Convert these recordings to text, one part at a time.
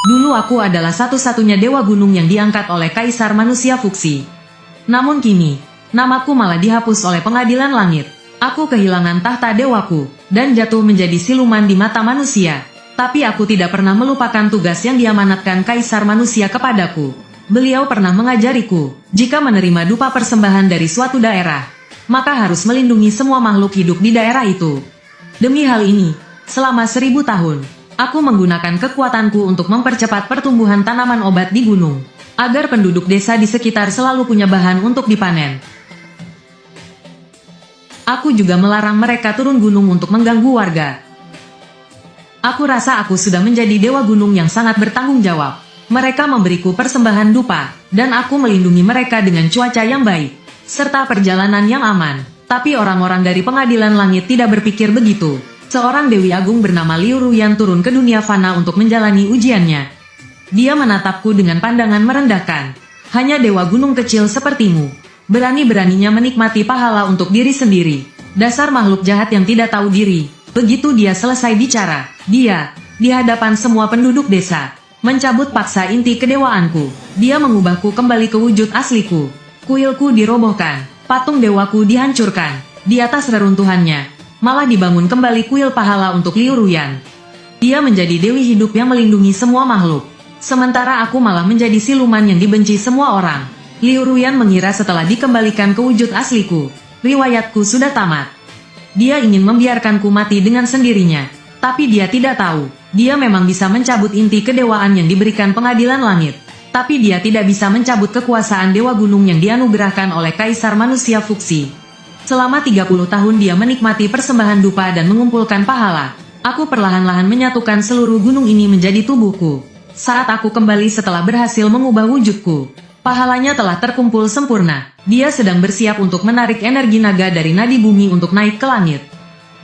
Dulu aku adalah satu-satunya dewa gunung yang diangkat oleh Kaisar Manusia Fuksi. Namun kini, namaku malah dihapus oleh pengadilan langit. Aku kehilangan tahta dewaku, dan jatuh menjadi siluman di mata manusia. Tapi aku tidak pernah melupakan tugas yang diamanatkan Kaisar Manusia kepadaku. Beliau pernah mengajariku, jika menerima dupa persembahan dari suatu daerah, maka harus melindungi semua makhluk hidup di daerah itu. Demi hal ini, selama 1000 tahun, aku menggunakan kekuatanku untuk mempercepat pertumbuhan tanaman obat di gunung, agar penduduk desa di sekitar selalu punya bahan untuk dipanen. Aku juga melarang mereka turun gunung untuk mengganggu warga. Aku rasa aku sudah menjadi dewa gunung yang sangat bertanggung jawab. Mereka memberiku persembahan dupa, dan aku melindungi mereka dengan cuaca yang baik, serta perjalanan yang aman. Tapi orang-orang dari pengadilan langit tidak berpikir begitu. Seorang Dewi Agung bernama Liu Ruyan turun ke dunia fana untuk menjalani ujiannya. Dia menatapku dengan pandangan merendahkan. Hanya dewa gunung kecil sepertimu, berani-beraninya menikmati pahala untuk diri sendiri. Dasar makhluk jahat yang tidak tahu diri. Begitu dia selesai bicara, dia, di hadapan semua penduduk desa, mencabut paksa inti kedewaanku. Dia mengubahku kembali ke wujud asliku. Kuilku dirobohkan, patung dewaku dihancurkan. Di atas reruntuhannya, malah dibangun kembali kuil pahala untuk Liu Ruyan. Dia menjadi dewi hidup yang melindungi semua makhluk. Sementara aku malah menjadi siluman yang dibenci semua orang. Liu Ruyan mengira setelah dikembalikan ke wujud asliku, riwayatku sudah tamat. Dia ingin membiarkanku mati dengan sendirinya. Tapi dia tidak tahu, dia memang bisa mencabut inti kedewaan yang diberikan pengadilan langit. Tapi dia tidak bisa mencabut kekuasaan dewa gunung yang dianugerahkan oleh Kaisar Manusia Fuksi. Selama 30 tahun dia menikmati persembahan dupa dan mengumpulkan pahala. Aku perlahan-lahan menyatukan seluruh gunung ini menjadi tubuhku. Saat aku kembali setelah berhasil mengubah wujudku, pahalanya telah terkumpul sempurna. Dia sedang bersiap untuk menarik energi naga dari nadi bumi untuk naik ke langit.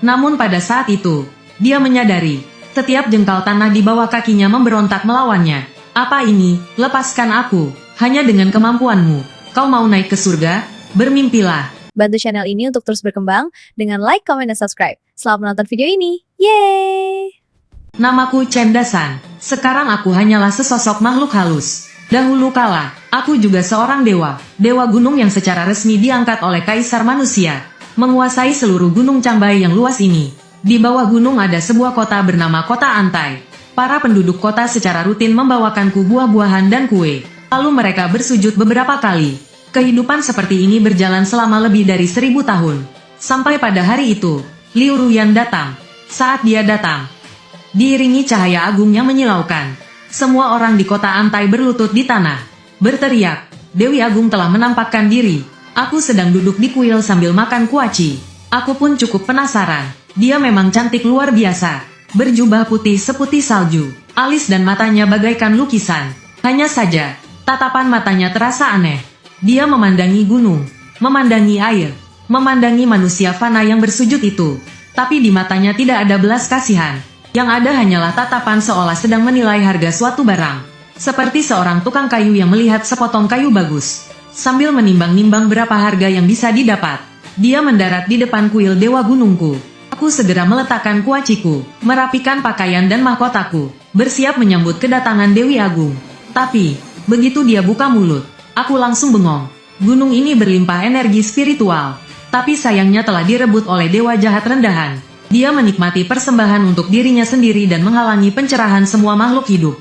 Namun pada saat itu, dia menyadari, setiap jengkal tanah di bawah kakinya memberontak melawannya. Apa ini? Lepaskan aku. Hanya dengan kemampuanmu, kau mau naik ke surga? Bermimpilah. Bantu channel ini untuk terus berkembang dengan like, comment, dan subscribe. Selamat menonton video ini. Yeay! Namaku Cendasan. Sekarang aku hanyalah sesosok makhluk halus. Dahulu kala, aku juga seorang dewa. Dewa gunung yang secara resmi diangkat oleh Kaisar Manusia, menguasai seluruh gunung Cangbai yang luas ini. Di bawah gunung ada sebuah kota bernama Kota Antai. Para penduduk kota secara rutin membawakanku buah-buahan dan kue. Lalu mereka bersujud beberapa kali. Kehidupan seperti ini berjalan selama lebih dari 1000 tahun. Sampai pada hari itu, Liu Ruyan datang. Saat dia datang, diiringi cahaya agung yang menyilaukan, semua orang di kota Antai berlutut di tanah, berteriak, Dewi Agung telah menampakkan diri. Aku sedang duduk di kuil sambil makan kuaci. Aku pun cukup penasaran. Dia memang cantik luar biasa. Berjubah putih seputih salju, alis dan matanya bagaikan lukisan. Hanya saja, tatapan matanya terasa aneh. Dia memandangi gunung, memandangi air, memandangi manusia fana yang bersujud itu. Tapi di matanya tidak ada belas kasihan. Yang ada hanyalah tatapan seolah sedang menilai harga suatu barang. Seperti seorang tukang kayu yang melihat sepotong kayu bagus, sambil menimbang-nimbang berapa harga yang bisa didapat. Dia mendarat di depan kuil dewa gunungku. Aku segera meletakkan kuaciku, merapikan pakaian dan mahkotaku, bersiap menyambut kedatangan Dewi Agung. Tapi, begitu dia buka mulut, aku langsung bengong. Gunung ini berlimpah energi spiritual, tapi sayangnya telah direbut oleh dewa jahat rendahan. Dia menikmati persembahan untuk dirinya sendiri dan menghalangi pencerahan semua makhluk hidup.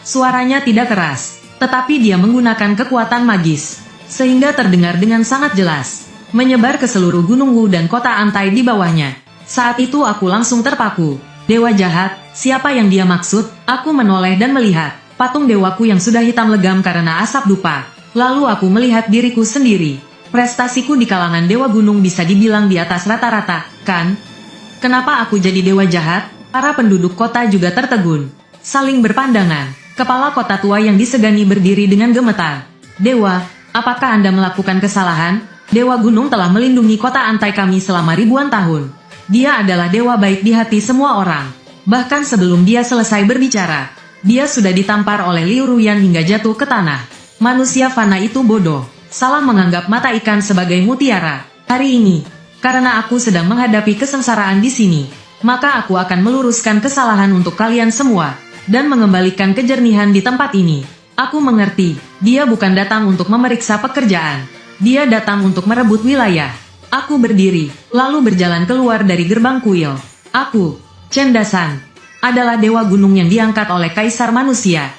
Suaranya tidak keras, tetapi dia menggunakan kekuatan magis, sehingga terdengar dengan sangat jelas, menyebar ke seluruh gunung Wu dan kota Antai di bawahnya. Saat itu aku langsung terpaku. Dewa jahat, siapa yang dia maksud? Aku menoleh dan melihat patung dewaku yang sudah hitam legam karena asap dupa. Lalu aku melihat diriku sendiri. Prestasiku di kalangan dewa gunung bisa dibilang di atas rata-rata, kan? Kenapa aku jadi dewa jahat? Para penduduk kota juga tertegun, saling berpandangan. Kepala kota tua yang disegani berdiri dengan gemetar. Dewa, apakah Anda melakukan kesalahan? Dewa gunung telah melindungi kota Antai kami selama ribuan tahun. Dia adalah dewa baik di hati semua orang. Bahkan sebelum dia selesai berbicara, dia sudah ditampar oleh Liu Ruyan hingga jatuh ke tanah. Manusia fana itu bodoh, salah menganggap mata ikan sebagai mutiara. Hari ini, karena aku sedang menghadapi kesengsaraan di sini, maka aku akan meluruskan kesalahan untuk kalian semua. dan mengembalikan kejernihan di tempat ini. Aku mengerti, dia bukan datang untuk memeriksa pekerjaan. Dia datang untuk merebut wilayah. Aku berdiri, lalu berjalan keluar dari gerbang kuil. Aku, Chen Dasan, adalah dewa gunung yang diangkat oleh Kaisar Manusia.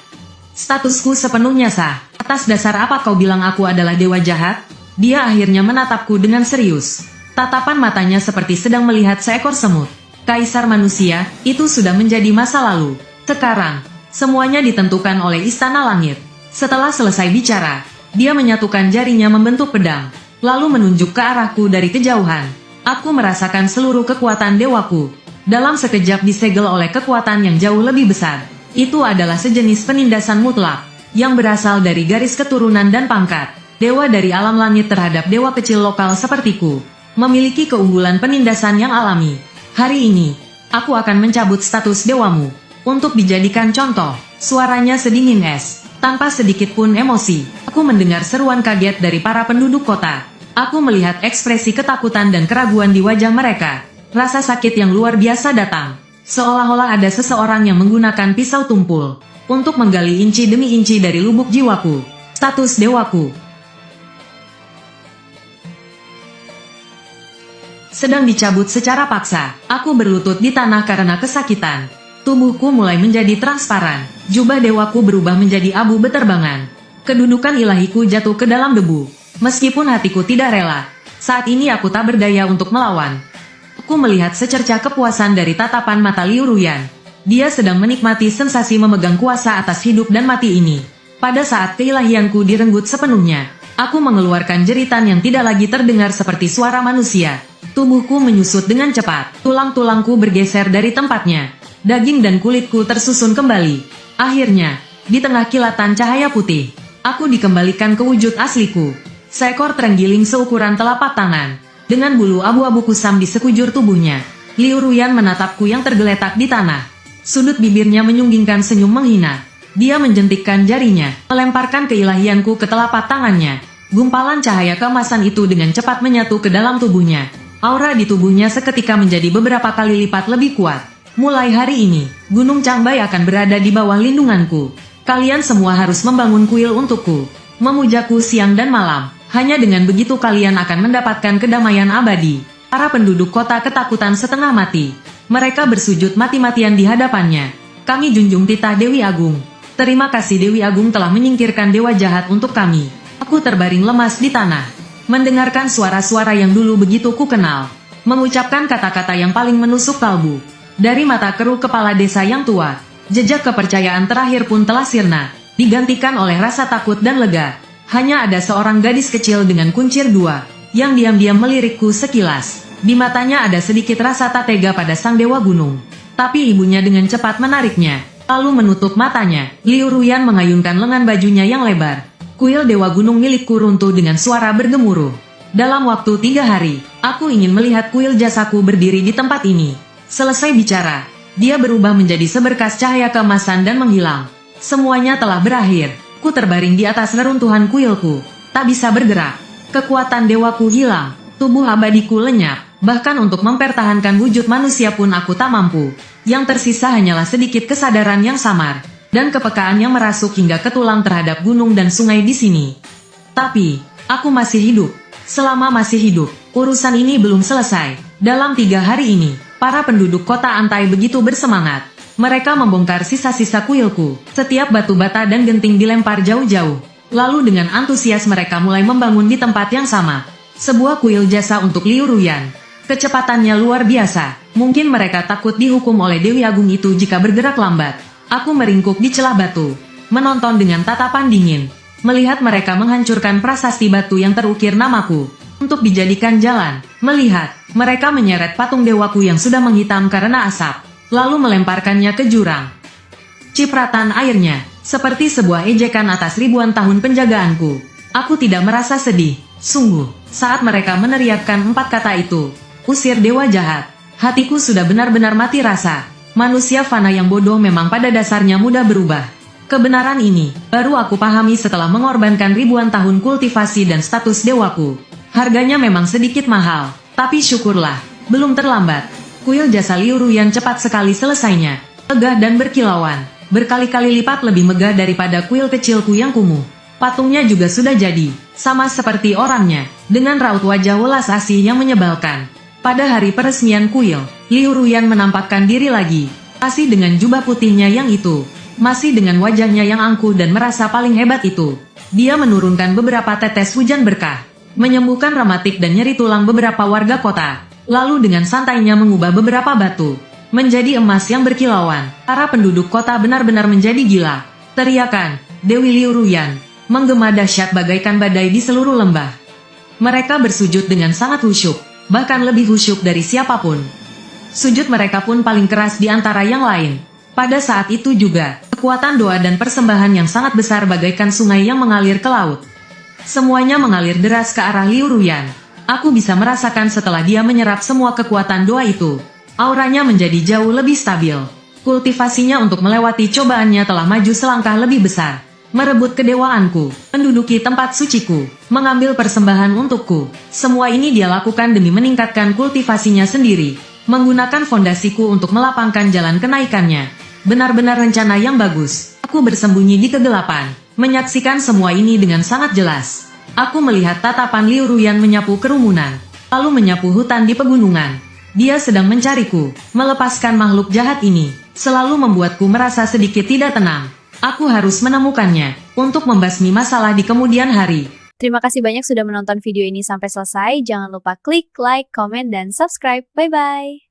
Statusku sepenuhnya sah. Atas dasar apa kau bilang aku adalah dewa jahat? Dia akhirnya menatapku dengan serius. Tatapan matanya seperti sedang melihat seekor semut. Kaisar Manusia, itu sudah menjadi masa lalu. Sekarang, semuanya ditentukan oleh Istana Langit. Setelah selesai bicara, dia menyatukan jarinya membentuk pedang, lalu menunjuk ke arahku dari kejauhan. Aku merasakan seluruh kekuatan dewaku. Dalam sekejap disegel oleh kekuatan yang jauh lebih besar. Itu adalah sejenis penindasan mutlak, yang berasal dari garis keturunan dan pangkat. Dewa dari alam langit terhadap dewa kecil lokal sepertiku, memiliki keunggulan penindasan yang alami. Hari ini, aku akan mencabut status dewamu. Untuk dijadikan contoh, suaranya sedingin es, tanpa sedikit pun emosi. Aku mendengar seruan kaget dari para penduduk kota. Aku melihat ekspresi ketakutan dan keraguan di wajah mereka. Rasa sakit yang luar biasa datang. Seolah-olah ada seseorang yang menggunakan pisau tumpul untuk menggali inci demi inci dari lubuk jiwaku. Status dewaku sedang dicabut secara paksa. Aku berlutut di tanah karena kesakitan. Tubuhku mulai menjadi transparan. Jubah dewaku berubah menjadi abu beterbangan. Kedudukan ilahiku jatuh ke dalam debu. Meskipun hatiku tidak rela, saat ini aku tak berdaya untuk melawan. Aku melihat secercah kepuasan dari tatapan mata Liu Ruyan. Dia sedang menikmati sensasi memegang kuasa atas hidup dan mati ini. Pada saat keilahianku direnggut sepenuhnya, aku mengeluarkan jeritan yang tidak lagi terdengar seperti suara manusia. Tubuhku menyusut dengan cepat. Tulang-tulangku bergeser dari tempatnya. Daging dan kulitku tersusun kembali. Akhirnya, di tengah kilatan cahaya putih, aku dikembalikan ke wujud asliku. Seekor terenggiling seukuran telapak tangan, dengan bulu abu-abu kusam di sekujur tubuhnya. Liu Ruyan menatapku yang tergeletak di tanah. Sudut bibirnya menyunggingkan senyum menghina. Dia menjentikkan jarinya, melemparkan keilahianku ke telapak tangannya. Gumpalan cahaya keemasan itu dengan cepat menyatu ke dalam tubuhnya. Aura di tubuhnya seketika menjadi beberapa kali lipat lebih kuat. Mulai hari ini, Gunung Changbai akan berada di bawah lindunganku. Kalian semua harus membangun kuil untukku, memujaku siang dan malam. Hanya dengan begitu kalian akan mendapatkan kedamaian abadi. Para penduduk kota ketakutan setengah mati. Mereka bersujud mati-matian di hadapannya. Kami junjung titah Dewi Agung. Terima kasih Dewi Agung telah menyingkirkan dewa jahat untuk kami. Aku terbaring lemas di tanah. Mendengarkan suara-suara yang dulu begitu kukenal. Mengucapkan kata-kata yang paling menusuk kalbu. Dari mata keruh kepala desa yang tua, jejak kepercayaan terakhir pun telah sirna, digantikan oleh rasa takut dan lega. Hanya ada seorang gadis kecil dengan kuncir dua, yang diam-diam melirikku sekilas. Di matanya ada sedikit rasa tak tega pada sang dewa gunung. Tapi ibunya dengan cepat menariknya, lalu menutup matanya. Liu Ruyan mengayunkan lengan bajunya yang lebar. Kuil dewa gunung milikku runtuh dengan suara bergemuruh. Dalam waktu 3 hari, aku ingin melihat kuil jasaku berdiri di tempat ini. Selesai bicara, dia berubah menjadi seberkas cahaya keemasan dan menghilang. Semuanya telah berakhir. Ku terbaring di atas reruntuhan kuilku, tak bisa bergerak. Kekuatan dewaku hilang, tubuh abadiku lenyap. Bahkan untuk mempertahankan wujud manusia pun aku tak mampu. Yang tersisa hanyalah sedikit kesadaran yang samar, dan kepekaan yang merasuk hingga ke tulang terhadap gunung dan sungai di sini. Tapi, aku masih hidup. Selama masih hidup, urusan ini belum selesai. Dalam 3 hari ini, para penduduk kota Antai begitu bersemangat. Mereka membongkar sisa-sisa kuilku. Setiap batu bata dan genting dilempar jauh-jauh. Lalu dengan antusias mereka mulai membangun di tempat yang sama. Sebuah kuil jasa untuk Liu Ruyan. Kecepatannya luar biasa. Mungkin mereka takut dihukum oleh Dewi Agung itu jika bergerak lambat. Aku meringkuk di celah batu, menonton dengan tatapan dingin. Melihat mereka menghancurkan prasasti batu yang terukir namaku untuk dijadikan jalan. Melihat mereka menyeret patung dewaku yang sudah menghitam karena asap, lalu melemparkannya ke jurang. Cipratan airnya seperti sebuah ejekan atas ribuan tahun penjagaanku. Aku tidak merasa sedih, sungguh, saat mereka meneriakkan 4 kata itu. Usir dewa jahat. Hatiku sudah benar-benar mati rasa. Manusia fana yang bodoh memang pada dasarnya mudah berubah. Kebenaran ini baru aku pahami setelah mengorbankan ribuan tahun kultivasi dan status dewaku. Harganya memang sedikit mahal, tapi syukurlah, belum terlambat. Kuil jasa Liu Ruyan cepat sekali selesainya, tegah dan berkilauan. berkali-kali lipat lebih megah daripada kuil kecilku yang kumuh. Patungnya juga sudah jadi, sama seperti orangnya, dengan raut wajah welas asih yang menyebalkan. Pada hari peresmian kuil, Liu Ruyan menampakkan diri lagi, masih dengan jubah putihnya yang itu, masih dengan wajahnya yang angkuh dan merasa paling hebat itu. Dia menurunkan beberapa tetes hujan berkah, menyembuhkan rematik dan nyeri tulang beberapa warga kota, lalu dengan santainya mengubah beberapa batu menjadi emas yang berkilauan. Para penduduk kota benar-benar menjadi gila. Teriakan Dewi Liu Ruyan menggema dahsyat bagaikan badai di seluruh lembah. Mereka bersujud dengan sangat khusyuk, bahkan lebih khusyuk dari siapapun. Sujud mereka pun paling keras di antara yang lain. Pada saat itu juga, kekuatan doa dan persembahan yang sangat besar bagaikan sungai yang mengalir ke laut. Semuanya mengalir deras ke arah Liu Ruyan. Aku bisa merasakan setelah dia menyerap semua kekuatan doa itu, auranya menjadi jauh lebih stabil. Kultivasinya untuk melewati cobaannya telah maju selangkah lebih besar. Merebut kedewaanku, menduduki tempat suciku, mengambil persembahan untukku. Semua ini dia lakukan demi meningkatkan kultivasinya sendiri, menggunakan fondasiku untuk melapangkan jalan kenaikannya. Benar-benar rencana yang bagus. Aku bersembunyi di kegelapan, menyaksikan semua ini dengan sangat jelas. Aku melihat tatapan Liu Ruyan menyapu kerumunan, lalu menyapu hutan di pegunungan. Dia sedang mencariku, melepaskan makhluk jahat ini, selalu membuatku merasa sedikit tidak tenang. Aku harus menemukannya, untuk membasmi masalah di kemudian hari. Terima kasih banyak sudah menonton video ini sampai selesai. Jangan lupa klik like, comment, dan subscribe. Bye-bye.